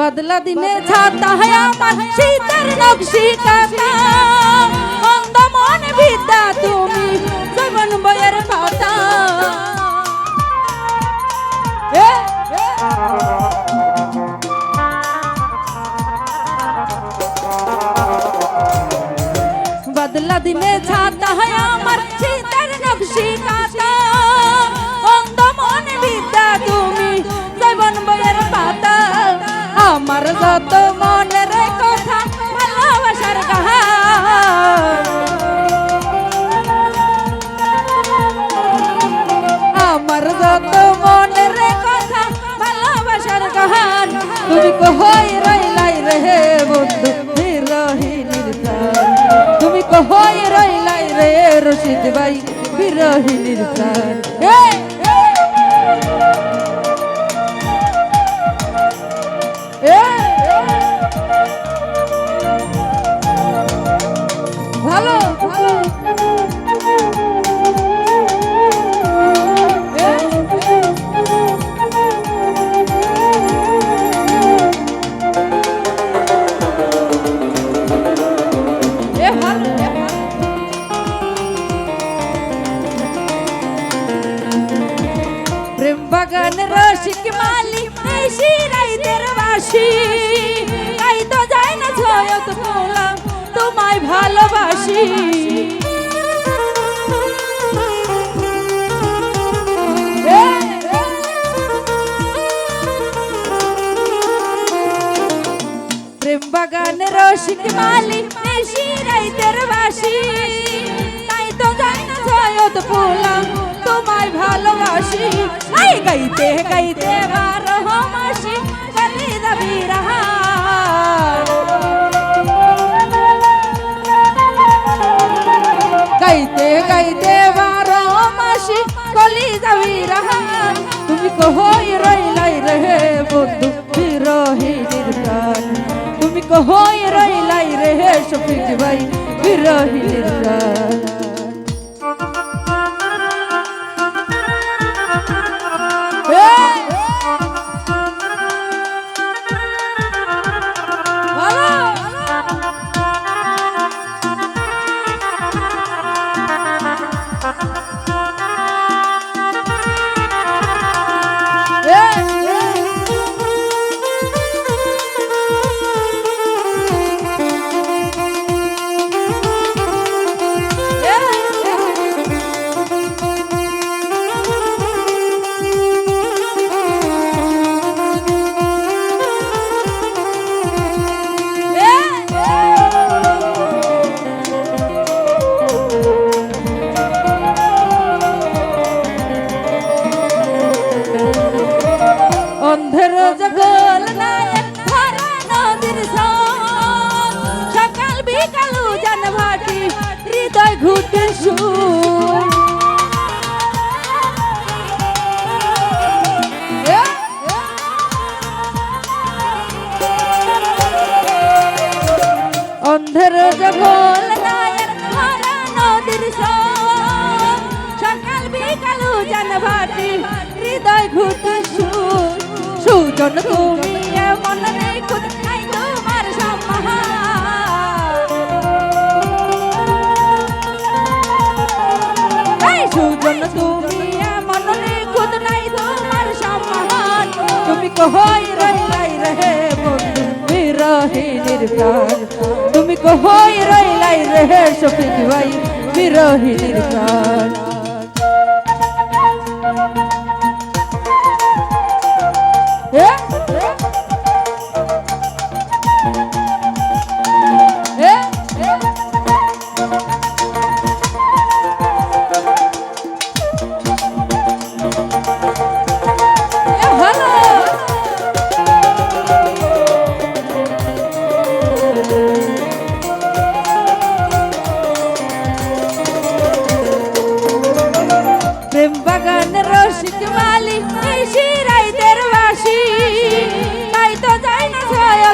बदला दिने छाता है আমার শীতের নকশি কাটা অন্ধ মন বিদ্যা তুমি জীবন বয়ের পাতা बदला दिने छाता है আমার শীতের নকশি কাটা অন্ধ মন বিদ্যা তুমি জীবন বয়ের পাতা আমার যত মনের কথা ভালোবাসার কাহার আমার যত মনের কথা ভালোবাসার কাহার তুমি কই রইলাই রে বন্ধু বিরহিনীর প্রাণ তুমি কই রইলাই রে রশিদ ভাই বিরহিনীর প্রাণ ভালো প্রেম বাগান রসিক মালি শিরাই দেরবাসী তাই তো যায় না ছয়ত বললাম তোমায় ভালোবাসি প্রেম বাগান রসিক মালি শিরাই দেরবাসী তাই তো যায় না ছয়ত বললাম তোমায় ভালোবাসি আই গাইতে গাইতে বারো মাসি কলি যাবি রাহা গাইতে গাইতে বারো মাসি কলি যাবি রাহা তুমি কই রইলাই রে বন্ধু বিরহিনীর প্রাণ তুমি কই রইলাই রে শফিক ভাই বিরহিনীর প্রাণ অন্ধের জগল নায়ক ভরা নদীর সঙ্গ সকাল বিকাল জান ভাটি হৃদয় ঘুটে সুর অন্ধের জগল নায়ক ভরা নদীর সঙ্গ সকাল বিকাল জান ভাটি হৃদয় ঘুটে সুর সুজন তুমি এমন নিখুঁত নাই তোমার সমাহার সুজন তুমি এমন নিখুঁত নাই তোমার সমাহার তুমি কই রইলাই রে বন্ধু বিরহিনীর প্রাণ তুমি কই রইলাই রে শফিক ভাই বিরহিনীর প্রাণ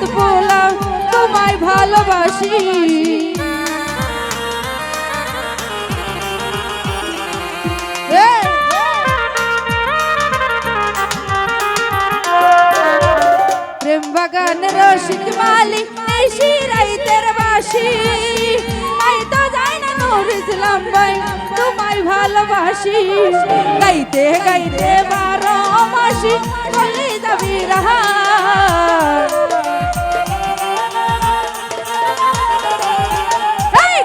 ভাত পোলাও তোমায় ভালোবাসি। প্রেম বাগান রসিক মালিক নিশি রাইতের বাসি, তাই তো যায় না নূর ইসলাম ভাই তোমায় ভালোবাসি। গাইতে গাইতে 12 মাসি চলে যাবি রাহা,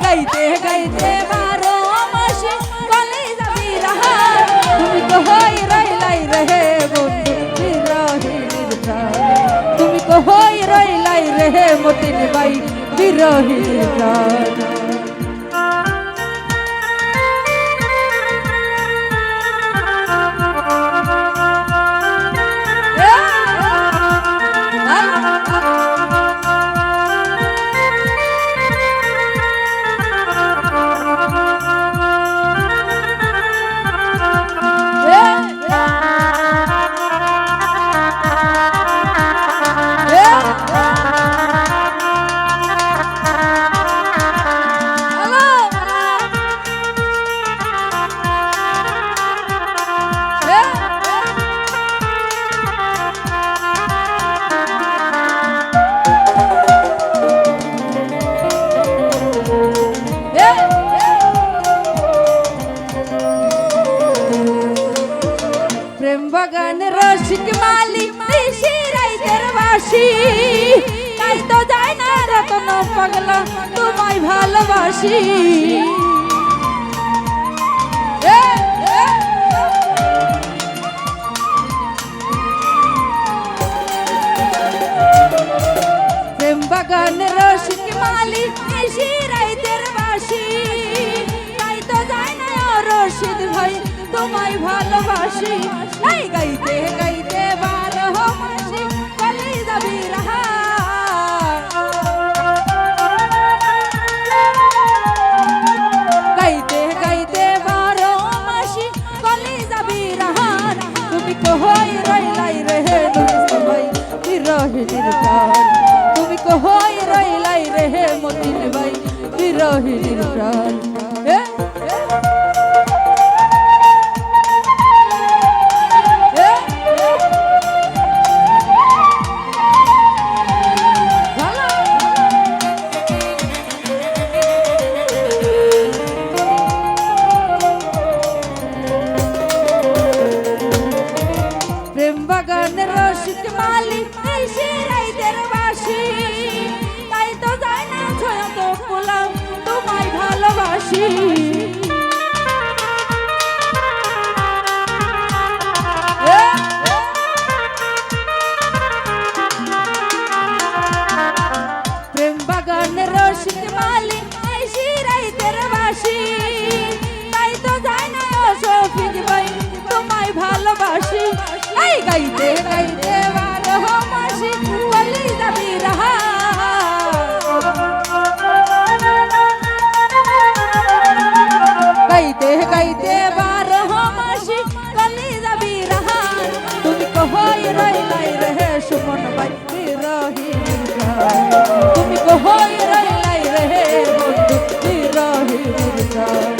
গাইতে গাইতে 12 মাসি চলে যাবি রাহা। তুমি তো হই রইলাই রে বন্ধু বিরহিনীর প্রাণ, তুমি তো হই রইলাই রে মতিন ভাই বিরহিনীর প্রাণ। প্রেম বাগান রসিক মালিক নিশি রাইতের বাসি, তাই তো যায় না রতন পাগলা তোমায় ভালোবাসি। প্রেম বাগান রসিক মালিক নিশি রাইতের বাসি, তাই তো যায় না রশিদ ভাই তোমায় ভালোবাসি। এই গাইতে গাইতে 12 মাসি চলে যাবি রাহা, গাইতে গাইতে 12 মাসি চলে যাবি রাহা। তুমি কই রইলাই রে নুরিস ভাই বিরহিনীর প্রাণ, তুমি কই রইলাই রে মতিন ভাই বিরহিনীর প্রাণ। প্রেম বাগান রসিক মালিক নিশি রাইতের বাসি, তাই তো যায় না ছয়ত পোলাও তোমায় ভালোবাসি। প্রেম বাগান রসিক মালিক নিশি রাইতের বাসি, তাই তো যায় না শফিক ভাই তোমায় ভালোবাসি। এই গাইতে গাইতে 12 মাসি চলে যাবি রাহা, গাইতে গাইতে 12 মাসি চলে যাবি রাহা। তুমি কই রইলাই রে সুমন ভাই বিরহিনীর প্রাণ, তুমি কই রইলাই রে বন্ধু বিরহিনীর প্রাণ।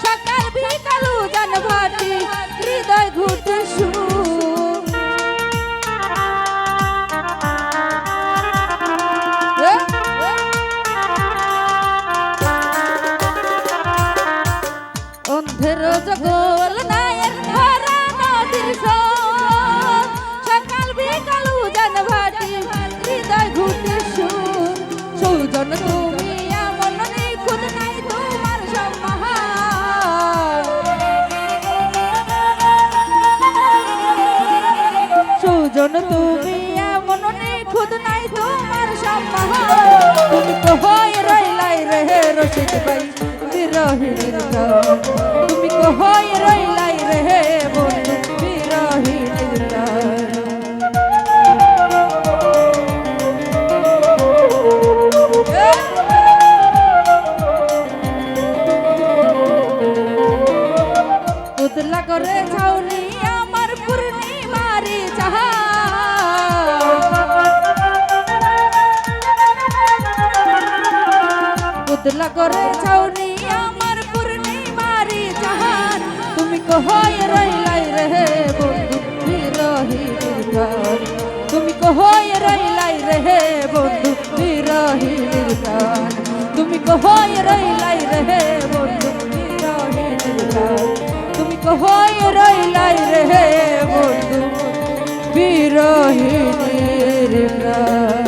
সকাল বিকাল উজান ভাটি হৃদয় ঘুটে সুর, অন্ধের জগল নায়ের ভরা নদীর স্রোত, সকাল বিকাল উজান ভাটি হৃদয় ঘুটে সুর। সৌজন তুমি এমন নিখুঁত নাই তোমার সম্মান, সৌজন তুমি এমন নিখুঁত নাই তোমার সম্মান। তুমি তো হই রইলাই রে রশিদ ভাই বিরহিণীর প্রাণ তুমি কই রইলাই রে বন্ধু বিরহিণীর প্রাণ উতলা করে ছাউনি আমার পূর্ণিমারি উতলা করে ছাউনি আমার পূর্ণিমারি জাহান তুমি কই রইলাই রে বন্ধু বিরহিণীর প্রাণ তুমি কই রইলাই রে বন্ধু বিরহিণীর প্রাণ তুমি কই রইলাই রে বন্ধু বিরহিণীর প্রাণ তুমি কই রইলাই রে বন্ধু বিরহিণীর প্রাণ